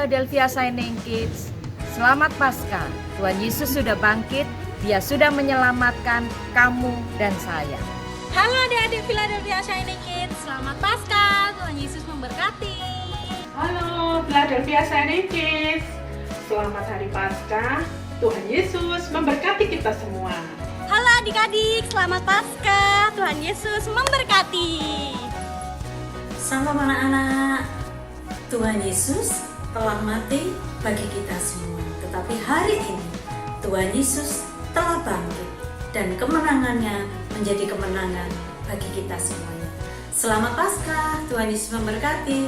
Philadelphia Shining Kids. Selamat Paskah. Tuhan Yesus sudah bangkit. Dia sudah menyelamatkan kamu dan saya. Halo adik-adik Philadelphia Shining Kids. Selamat Paskah. Tuhan Yesus memberkati. Halo Philadelphia Shining Kids. Selamat Hari Paskah. Tuhan Yesus memberkati kita semua. Halo adik-adik. Selamat Paskah. Tuhan Yesus memberkati. Salam anak-anak. Tuhan Yesus telah mati bagi kita semua. Tetapi hari ini Tuhan Yesus telah bangkit dan kemenangannya menjadi kemenangan bagi kita semuanya. Selamat Paskah, Tuhan Yesus memberkati.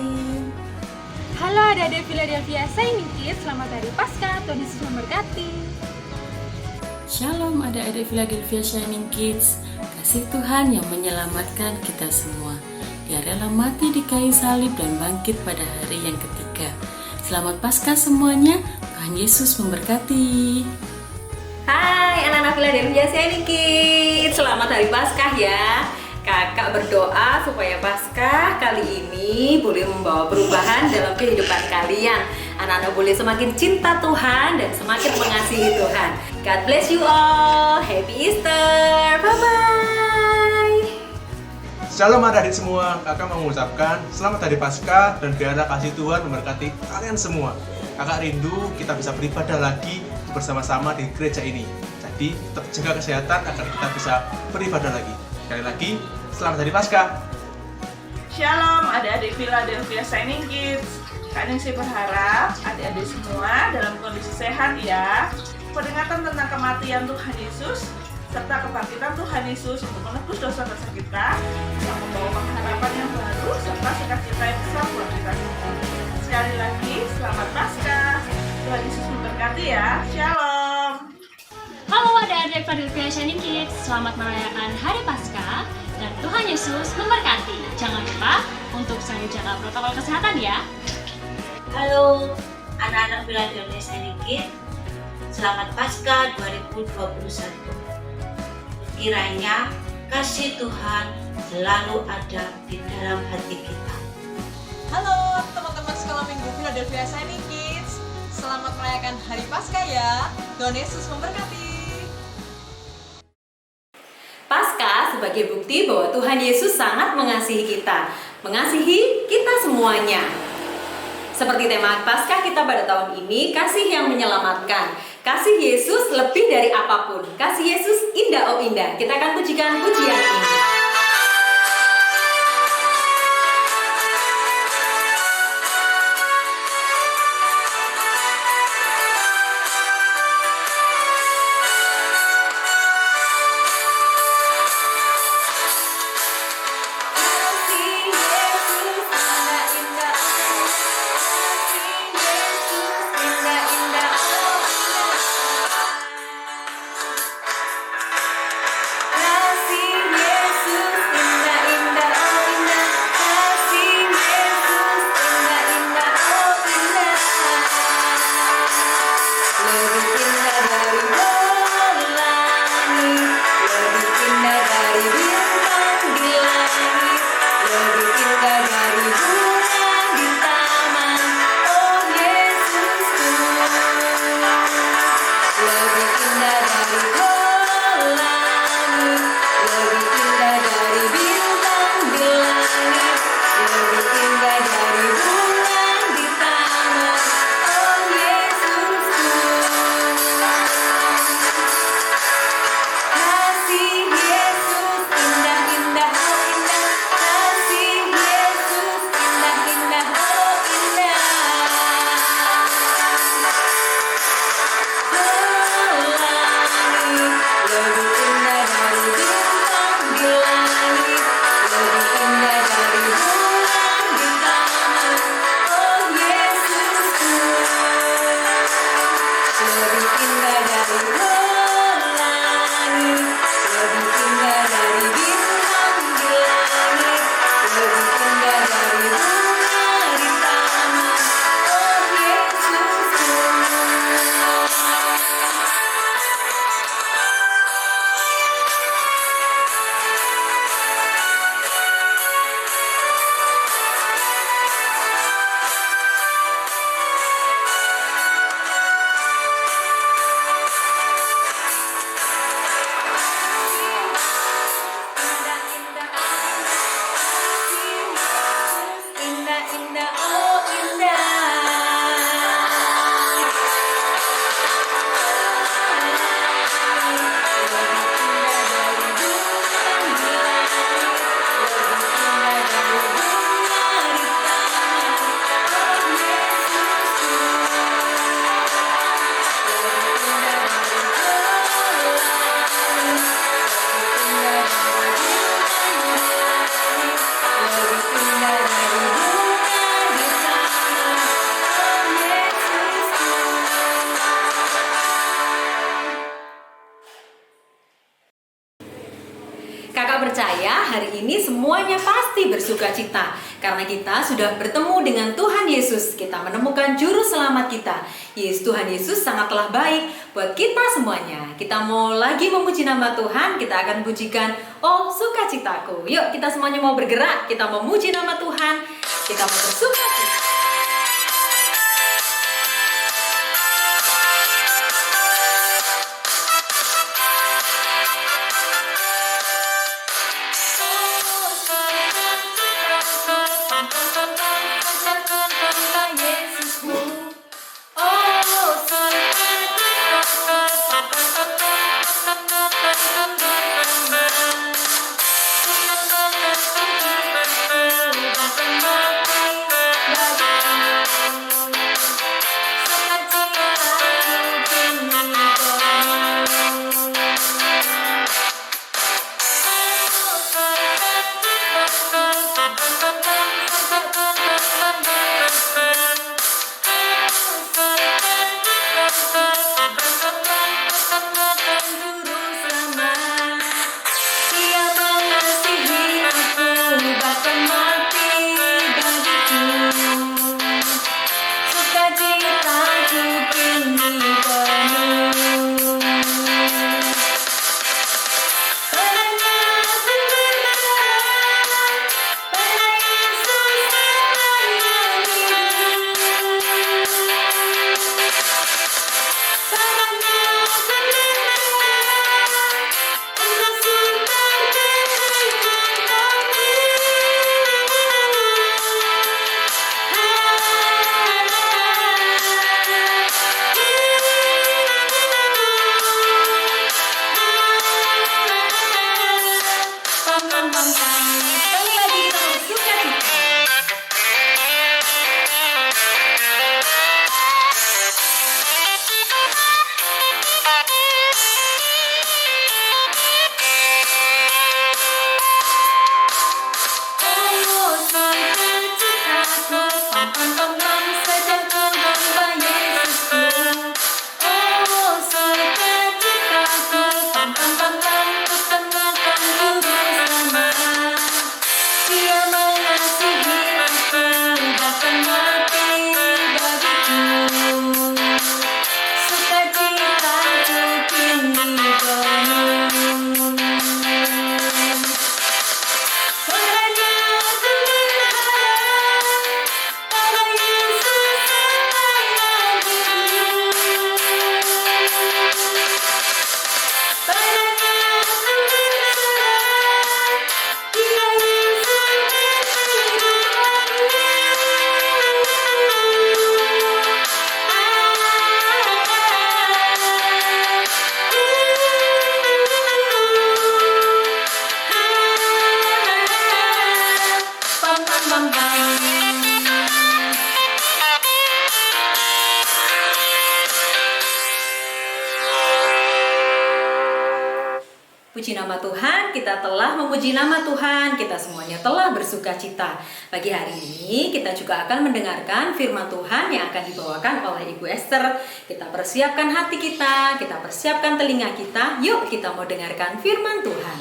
Halo adik-adik Philadelphia Shining Kids, selamat Hari Paskah, Tuhan Yesus memberkati. Shalom adik-adik Philadelphia Shining Kids. Kasih Tuhan yang menyelamatkan kita semua. Dia rela mati di kayu salib dan bangkit pada hari yang ketiga. Selamat Paskah semuanya, Tuhan Yesus memberkati. Hai anak-anak Philadelphia Shining Kids, selamat Hari Paskah ya. Kakak berdoa supaya Paskah kali ini boleh membawa perubahan dalam kehidupan kalian. Anak-anak boleh semakin cinta Tuhan dan semakin mengasihi Tuhan. God bless you all. Happy Easter. Bye-bye. Shalom adik-adik semua, kakak mau mengucapkan selamat Hari Paskah dan biarlah kasih Tuhan memberkati kalian semua. Kakak rindu kita bisa beribadah lagi bersama-sama di gereja ini. Jadi tetap jaga kesehatan agar kita bisa beribadah lagi. Sekali lagi, selamat Hari Paskah. Shalom adik-adik Philadelphia Shining Kids. Kak Ningsi berharap adik-adik semua dalam kondisi sehat ya. Peringatan tentang kematian Tuhan Yesus serta kebangkitan Tuhan Yesus untuk menebus dosa-dosa kita yang membawa pengharapan yang baru serta sukacita yang besar buat kita semua. Sekali lagi, selamat Paskah. Tuhan Yesus memberkati ya. Shalom. Halo adik-adik Philadelphia Shining Kids, selamat merayakan Hari Paskah dan Tuhan Yesus memberkati. Jangan lupa untuk selalu jaga protokol kesehatan ya. Halo anak-anak Philadelphia Shining Kids. Selamat Paskah 2021. Kiranya kasih Tuhan selalu ada di dalam hati kita. Halo teman-teman sekolah minggu Philadelphia Shining Kids. Selamat merayakan Hari Paskah ya. Tuhan Yesus memberkati. Paskah sebagai bukti bahwa Tuhan Yesus sangat mengasihi kita. Mengasihi kita semuanya. Seperti tema Paskah kita pada tahun ini, kasih yang menyelamatkan. Kasih Yesus lebih dari apapun. Kasih Yesus indah oh indah. Kita akan pujikan pujian ini. Kasih Yesus Kakak percaya hari ini semuanya pasti bersuka cita karena kita sudah bertemu dengan Tuhan Yesus. Kita menemukan juru selamat kita. Tuhan Yesus sangatlah baik buat kita semuanya. Kita mau lagi memuji nama Tuhan. Kita akan pujikan "Oh Sukacitaku". Yuk kita semuanya mau bergerak. Kita memuji nama Tuhan. Kita mau bersuka cita. Puji nama Tuhan, kita telah memuji nama Tuhan, kita semuanya telah bersuka cita. Pagi hari ini kita juga akan mendengarkan firman Tuhan yang akan dibawakan oleh Ibu Esther. Kita persiapkan hati kita persiapkan telinga kita. Yuk kita mau dengarkan firman Tuhan.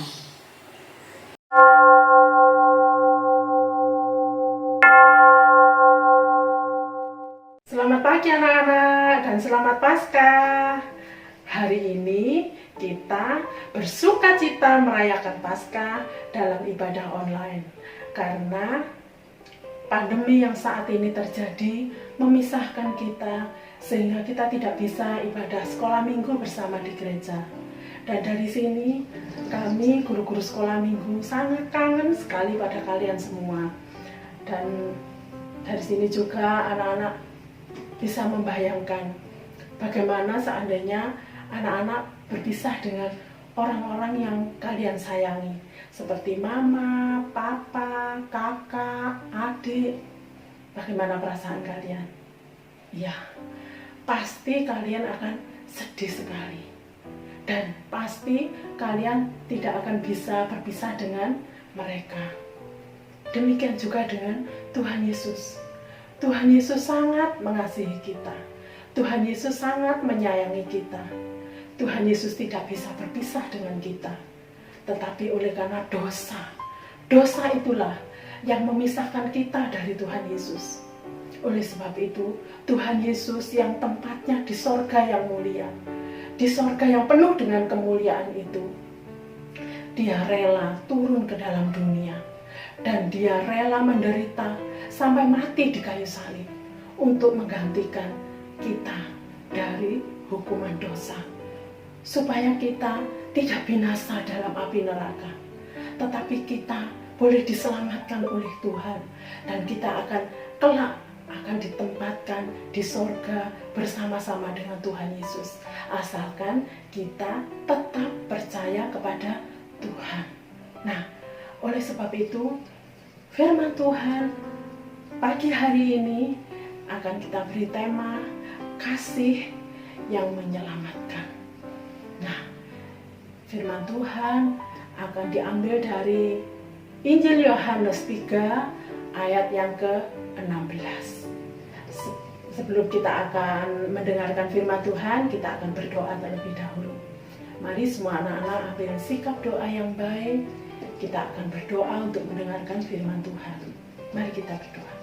Selamat pagi anak-anak dan selamat Paskah. Hari ini kita bersuka cita merayakan Paskah dalam ibadah online karena pandemi yang saat ini terjadi memisahkan kita sehingga kita tidak bisa ibadah sekolah minggu bersama di gereja. Dan dari sini kami guru-guru sekolah minggu sangat kangen sekali pada kalian semua. Dan dari sini juga anak-anak bisa membayangkan bagaimana seandainya anak-anak berpisah dengan orang-orang yang kalian sayangi, seperti mama, papa, kakak, adik. Bagaimana perasaan kalian? Ya, pasti kalian akan sedih sekali. Dan pasti kalian tidak akan bisa berpisah dengan mereka. Demikian juga dengan Tuhan Yesus. Tuhan Yesus sangat mengasihi kita. Tuhan Yesus sangat menyayangi kita. Tuhan Yesus tidak bisa berpisah dengan kita. tetapi oleh karena dosa. Dosa itulah yang memisahkan kita dari Tuhan Yesus. Oleh sebab itu, Tuhan Yesus yang tempatnya di sorga yang mulia, di sorga yang penuh dengan kemuliaan itu, Dia rela turun ke dalam dunia, dan Dia rela menderita sampai mati di kayu salib untuk menggantikan kita dari hukuman dosa, supaya kita tidak binasa dalam api neraka, tetapi kita boleh diselamatkan oleh Tuhan, dan kita akan ditempatkan di sorga bersama-sama dengan Tuhan Yesus, asalkan kita tetap percaya kepada Tuhan. Nah, oleh sebab itu firman Tuhan pagi hari ini akan kita beri tema kasih yang menyelamatkan. Nah, firman Tuhan akan diambil dari Injil Yohanes 3 ayat yang ke-16. Sebelum kita akan mendengarkan firman Tuhan, kita akan berdoa terlebih dahulu. Mari semua anak-anak ambil sikap doa yang baik. Kita akan berdoa untuk mendengarkan firman Tuhan. Mari kita berdoa.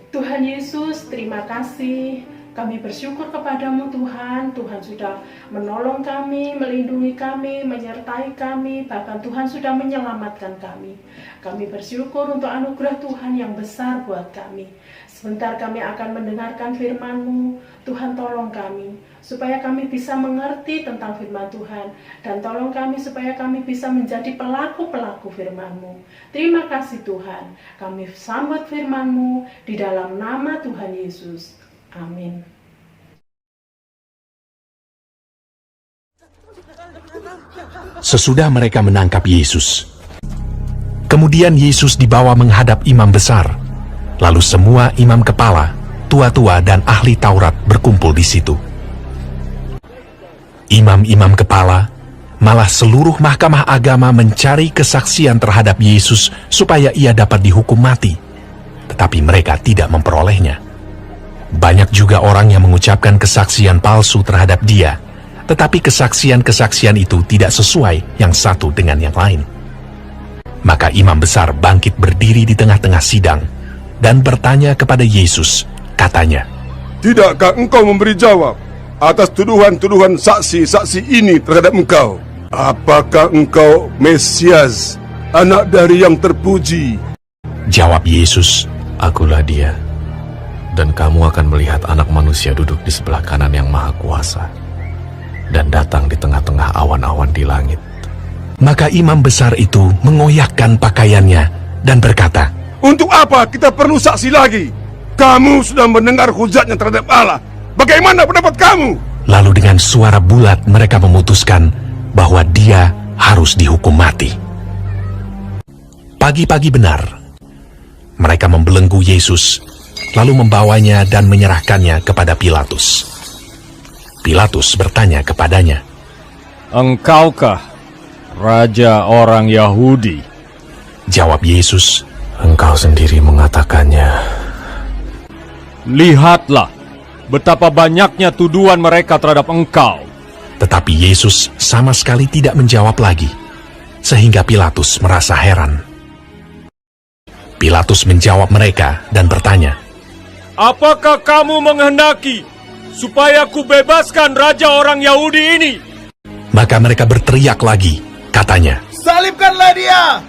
Tuhan Yesus, terima kasih. Kami bersyukur kepadamu Tuhan. Tuhan sudah menolong kami, melindungi kami, menyertai kami. Bahkan Tuhan sudah menyelamatkan kami. Kami bersyukur untuk anugerah Tuhan yang besar buat kami. Sebentar kami akan mendengarkan firman-Mu. Tuhan tolong kami, supaya kami bisa mengerti tentang firman Tuhan. Dan tolong kami supaya kami bisa menjadi pelaku-pelaku firman-Mu. Terima kasih Tuhan. Kami sambut firman-Mu di dalam nama Tuhan Yesus. Amin. Sesudah mereka menangkap Yesus, kemudian Yesus dibawa menghadap imam besar. Lalu semua imam kepala, tua-tua dan ahli Taurat berkumpul di situ. Imam-imam kepala, malah seluruh mahkamah agama mencari kesaksian terhadap Yesus supaya ia dapat dihukum mati. Tetapi mereka tidak memperolehnya. Banyak juga orang yang mengucapkan kesaksian palsu terhadap dia, tetapi kesaksian-kesaksian itu tidak sesuai yang satu dengan yang lain. Maka imam besar bangkit berdiri di tengah-tengah sidang dan bertanya kepada Yesus, katanya, "Tidakkah engkau memberi jawab atas tuduhan-tuduhan saksi-saksi ini terhadap engkau? Apakah engkau Mesias, anak dari yang terpuji?" Jawab Yesus, "Akulah dia. Dan kamu akan melihat anak manusia duduk di sebelah kanan yang maha kuasa dan datang di tengah-tengah awan-awan di langit." Maka imam besar itu mengoyakkan pakaiannya dan berkata, "Untuk apa kita perlu saksi lagi? Kamu sudah mendengar hujatnya terhadap Allah. Bagaimana pendapat kamu?" Lalu dengan suara bulat mereka memutuskan bahwa dia harus dihukum mati. Pagi-pagi benar, mereka membelenggu Yesus, lalu membawanya dan menyerahkannya kepada Pilatus. Pilatus bertanya kepadanya, "Engkaukah Raja orang Yahudi?" Jawab Yesus, "Engkau sendiri mengatakannya." "Lihatlah betapa banyaknya tuduhan mereka terhadap engkau." Tetapi Yesus sama sekali tidak menjawab lagi, sehingga Pilatus merasa heran. Pilatus menjawab mereka dan bertanya, "Apakah kamu menghendaki supaya ku bebaskan Raja orang Yahudi ini?" Maka mereka berteriak lagi, katanya, "Salibkanlah dia!"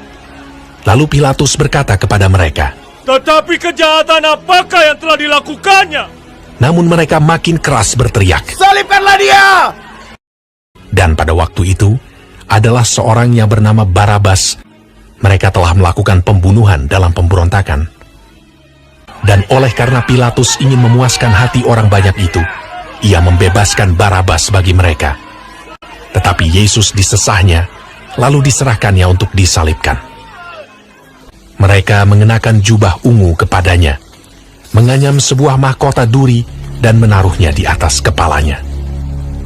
Lalu Pilatus berkata kepada mereka, "Tetapi kejahatan apakah yang telah dilakukannya?" Namun mereka makin keras berteriak, "Salibkanlah dia!" Dan pada waktu itu adalah seorang yang bernama Barabas. Mereka telah melakukan pembunuhan dalam pemberontakan. Dan oleh karena Pilatus ingin memuaskan hati orang banyak itu, ia membebaskan Barabas bagi mereka. Tetapi Yesus disesahnya, lalu diserahkannya untuk disalibkan. Mereka mengenakan jubah ungu kepadanya, menganyam sebuah mahkota duri dan menaruhnya di atas kepalanya.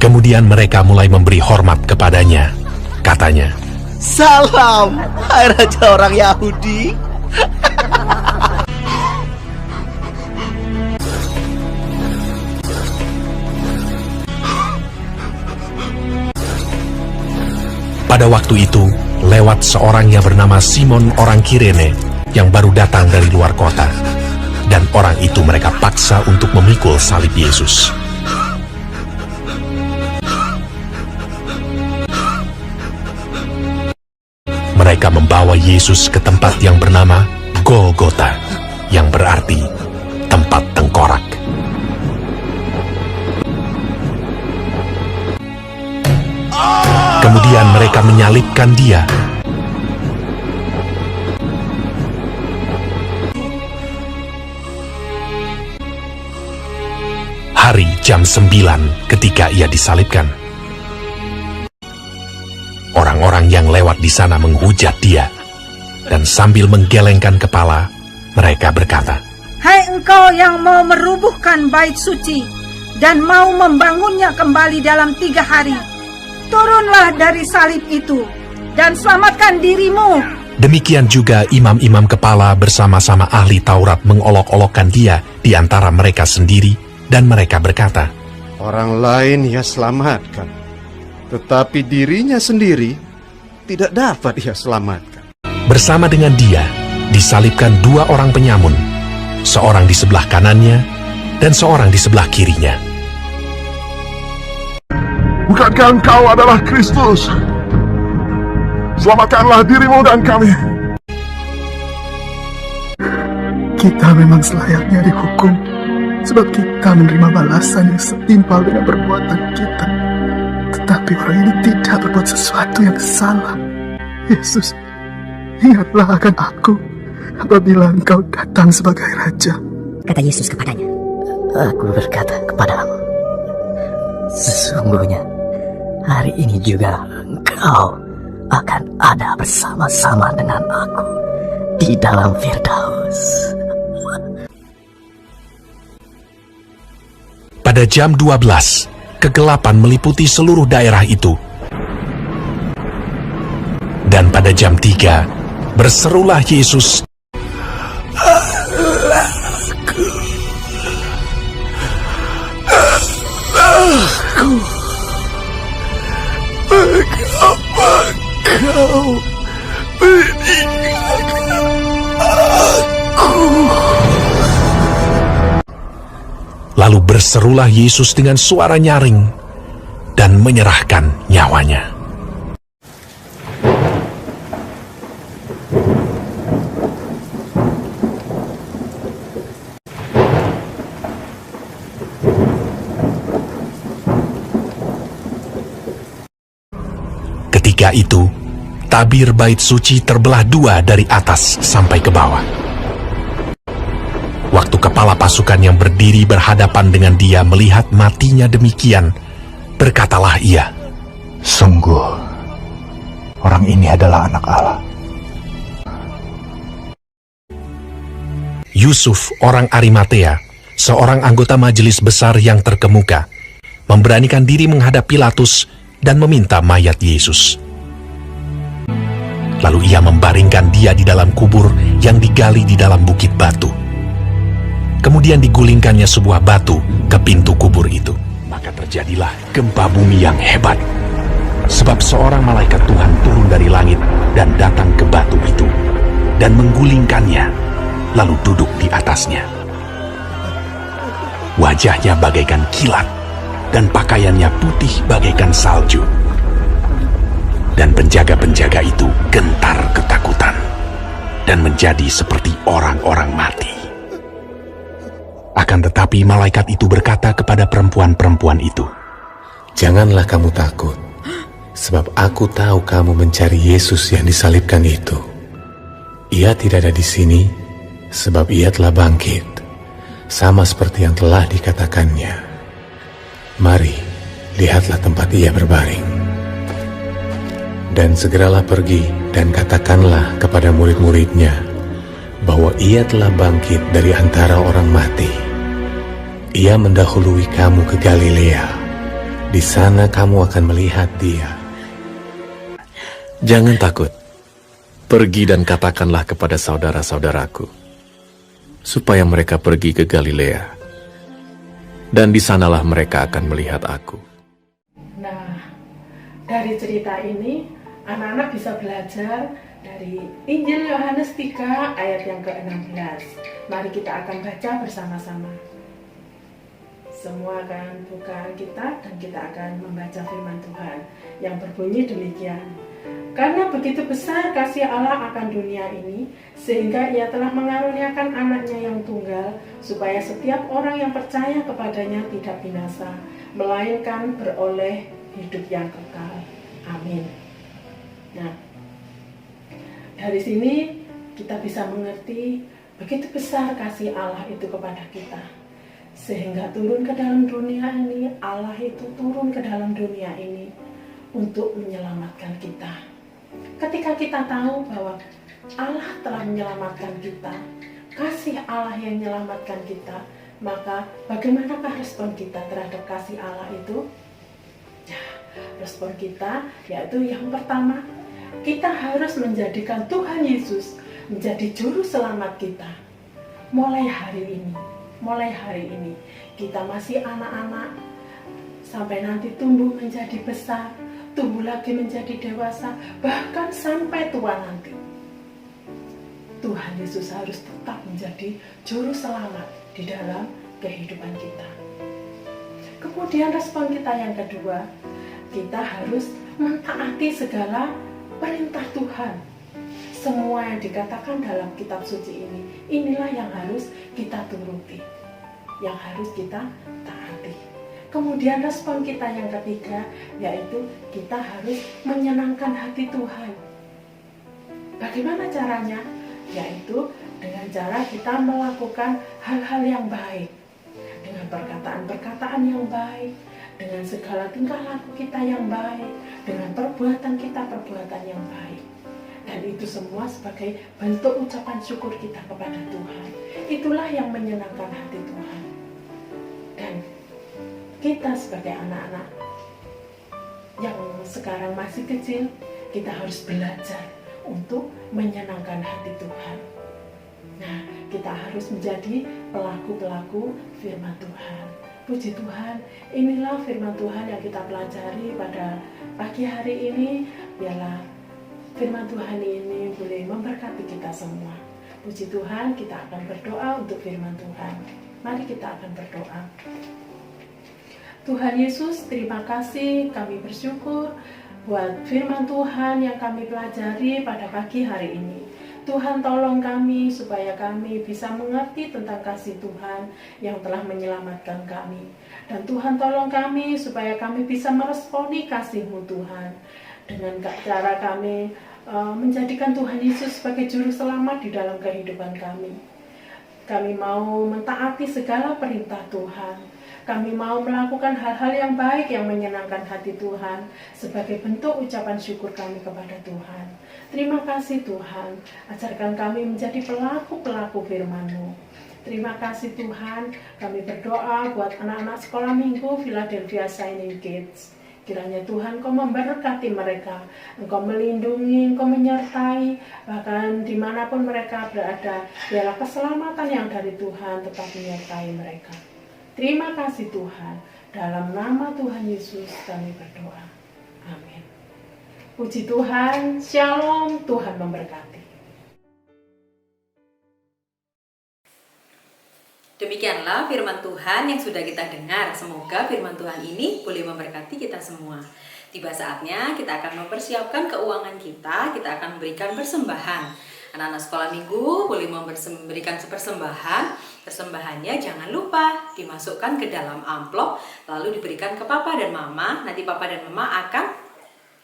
Kemudian mereka mulai memberi hormat kepadanya. Katanya, "Salam, hai Raja orang Yahudi." Pada waktu itu, lewat seorang yang bernama Simon orang Kirene yang baru datang dari luar kota. Dan orang itu mereka paksa untuk memikul salib Yesus. Mereka membawa Yesus ke tempat yang bernama Golgota, yang berarti tempat tengkorak. Kemudian mereka menyalibkan dia. Hari jam 9 ketika ia disalibkan. Orang-orang yang lewat di sana menghujat dia, dan sambil menggelengkan kepala, mereka berkata, "Hai engkau yang mau merubuhkan bait suci dan mau membangunnya kembali dalam 3 hari, turunlah dari salib itu dan selamatkan dirimu." Demikian juga imam-imam kepala bersama-sama ahli Taurat mengolok-olokkan dia di antara mereka sendiri, dan mereka berkata, Orang lain ia selamatkan, tetapi dirinya sendiri tidak dapat ia selamatkan. Bersama dengan dia disalibkan 2 orang penyamun, seorang di sebelah kanannya dan seorang di sebelah kirinya. Bukankah engkau adalah Kristus? Selamatkanlah dirimu dan kami. Kita memang selayaknya dihukum, sebab kita menerima balasan yang setimpal dengan perbuatan kita. Tetapi orang ini tidak berbuat sesuatu yang salah. Yesus, ingatlah akan aku apabila engkau datang sebagai Raja. Kata Yesus kepadanya, "Aku berkata kepadamu, sesungguhnya hari ini juga engkau akan ada bersama-sama dengan aku di dalam Firdaus." Pada jam 12, kegelapan meliputi seluruh daerah itu. Dan pada jam 3, berserulah Yesus, Aku, mengapa kau meninggalkan aku? Lalu berserulah Yesus dengan suara nyaring dan menyerahkan nyawanya. Ketika itu, tabir bait suci terbelah 2 dari atas sampai ke bawah. Waktu kepala pasukan yang berdiri berhadapan dengan dia melihat matinya demikian, berkatalah ia, "Sungguh, orang ini adalah anak Allah." Yusuf, orang Arimatea, seorang anggota majelis besar yang terkemuka, memberanikan diri menghadap Pilatus dan meminta mayat Yesus. Lalu ia membaringkan dia di dalam kubur yang digali di dalam bukit batu. Kemudian digulingkannya sebuah batu ke pintu kubur itu. Maka terjadilah gempa bumi yang hebat. Sebab seorang malaikat Tuhan turun dari langit dan datang ke batu itu dan menggulingkannya, lalu duduk di atasnya. Wajahnya bagaikan kilat dan pakaiannya putih bagaikan salju. Dan penjaga-penjaga itu gentar ketakutan dan menjadi seperti orang-orang mati. Akan tetapi malaikat itu berkata kepada perempuan-perempuan itu, "Janganlah kamu takut, sebab aku tahu kamu mencari Yesus yang disalibkan itu. Ia tidak ada di sini, sebab ia telah bangkit, sama seperti yang telah dikatakannya. Mari, lihatlah tempat ia berbaring. Dan segeralah pergi dan katakanlah kepada murid-muridnya bahwa ia telah bangkit dari antara orang mati. Ia mendahului kamu ke Galilea. Di sana kamu akan melihat dia." Jangan takut. Pergi dan katakanlah kepada saudara-saudaraku, supaya mereka pergi ke Galilea. Dan di sanalah mereka akan melihat aku. Nah, dari cerita ini Anak-anak bisa belajar dari Injil Yohanes 3 ayat yang ke-16. Mari kita akan baca bersama-sama. Semua akan buka Alkitab dan kita akan membaca firman Tuhan yang berbunyi demikian. Karena begitu besar kasih Allah akan dunia ini, sehingga Ia telah mengaruniakan anaknya yang tunggal, supaya setiap orang yang percaya kepadanya tidak binasa, melainkan beroleh hidup yang kekal. Amin. Nah, dari sini kita bisa mengerti begitu besar kasih Allah itu kepada kita, sehingga turun ke dalam dunia ini. Allah itu turun ke dalam dunia ini untuk menyelamatkan kita. Ketika kita tahu bahwa Allah telah menyelamatkan kita, kasih Allah yang menyelamatkan kita, maka bagaimanakah respon kita terhadap kasih Allah itu? Ya, respon kita yaitu yang pertama, kita harus menjadikan Tuhan Yesus menjadi juru selamat kita. Mulai hari ini kita masih anak-anak, sampai nanti tumbuh menjadi besar, tumbuh lagi menjadi dewasa, bahkan sampai tua nanti. Tuhan Yesus harus tetap menjadi juru selamat di dalam kehidupan kita. Kemudian respon kita yang kedua, kita harus mentaati segala perintah Tuhan. Semua yang dikatakan dalam kitab suci ini, inilah yang harus kita turuti, yang harus kita taati. Kemudian respon kita yang ketiga, yaitu kita harus menyenangkan hati Tuhan. Bagaimana caranya? Yaitu dengan cara kita melakukan hal-hal yang baik, dengan perkataan-perkataan yang baik, dengan segala tingkah laku kita yang baik, dengan perbuatan yang baik. Dan itu semua sebagai bentuk ucapan syukur kita kepada Tuhan. Itulah yang menyenangkan hati Tuhan. Dan kita sebagai anak-anak yang sekarang masih kecil, kita harus belajar untuk menyenangkan hati Tuhan. Nah, kita harus menjadi pelaku-pelaku firman Tuhan. Puji Tuhan, inilah firman Tuhan yang kita pelajari pada pagi hari ini. Biarlah firman Tuhan ini boleh memberkati kita semua. Puji Tuhan, kita akan berdoa untuk firman Tuhan. Mari kita akan berdoa. Tuhan Yesus, terima kasih, kami bersyukur buat firman Tuhan yang kami pelajari pada pagi hari ini. Tuhan, tolong kami supaya kami bisa mengerti tentang kasih Tuhan yang telah menyelamatkan kami. Dan Tuhan, tolong kami supaya kami bisa meresponi kasih-Mu Tuhan, dengan cara kami menjadikan Tuhan Yesus sebagai juru selamat di dalam kehidupan kami. Kami mau mentaati segala perintah Tuhan. Kami mau melakukan hal-hal yang baik yang menyenangkan hati Tuhan sebagai bentuk ucapan syukur kami kepada Tuhan. Terima kasih Tuhan, ajarkan kami menjadi pelaku-pelaku firman-Mu. Terima kasih Tuhan, kami berdoa buat anak-anak sekolah minggu Philadelphia Shining Kids. Kiranya Tuhan, Kau memberkati mereka, Engkau melindungi, Engkau menyertai, bahkan dimanapun mereka berada, biarlah keselamatan yang dari Tuhan tetap menyertai mereka. Terima kasih Tuhan, dalam nama Tuhan Yesus kami berdoa. Amin. Puji Tuhan, Shalom, Tuhan memberkati. Demikianlah firman Tuhan yang sudah kita dengar. Semoga firman Tuhan ini boleh memberkati kita semua. Tiba saatnya kita akan mempersiapkan keuangan kita akan memberikan persembahan. Anak-anak sekolah minggu boleh memberikan persembahan. Persembahannya jangan lupa dimasukkan ke dalam amplop, lalu diberikan ke papa dan mama. Nanti papa dan mama akan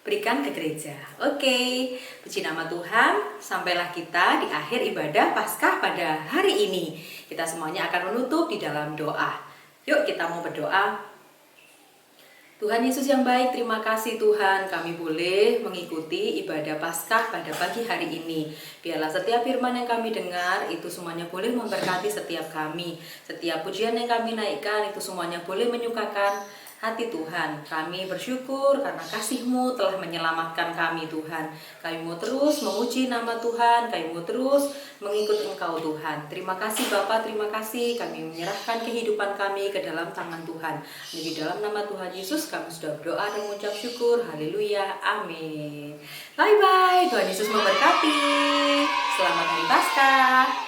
berikan ke gereja. Oke, puji nama Tuhan. Sampailah kita di akhir ibadah Paskah pada hari ini. Kita semuanya akan menutup di dalam doa. Yuk kita mau berdoa. Tuhan Yesus yang baik, terima kasih Tuhan kami boleh mengikuti ibadah Paskah pada pagi hari ini. Biarlah setiap firman yang kami dengar itu semuanya boleh memberkati setiap kami. Setiap pujian yang kami naikkan itu semuanya boleh menyukakan hati Tuhan. Kami bersyukur karena kasih-Mu telah menyelamatkan kami Tuhan. Kami mau terus memuji nama Tuhan, kami mau terus mengikut Engkau Tuhan. Terima kasih Bapa, terima kasih. Kami menyerahkan kehidupan kami ke dalam tangan Tuhan. Di dalam nama Tuhan Yesus kami sudah berdoa dan mengucap syukur. Haleluya, amin. Bye-bye, Tuhan Yesus memberkati. Selamat hari Paskah.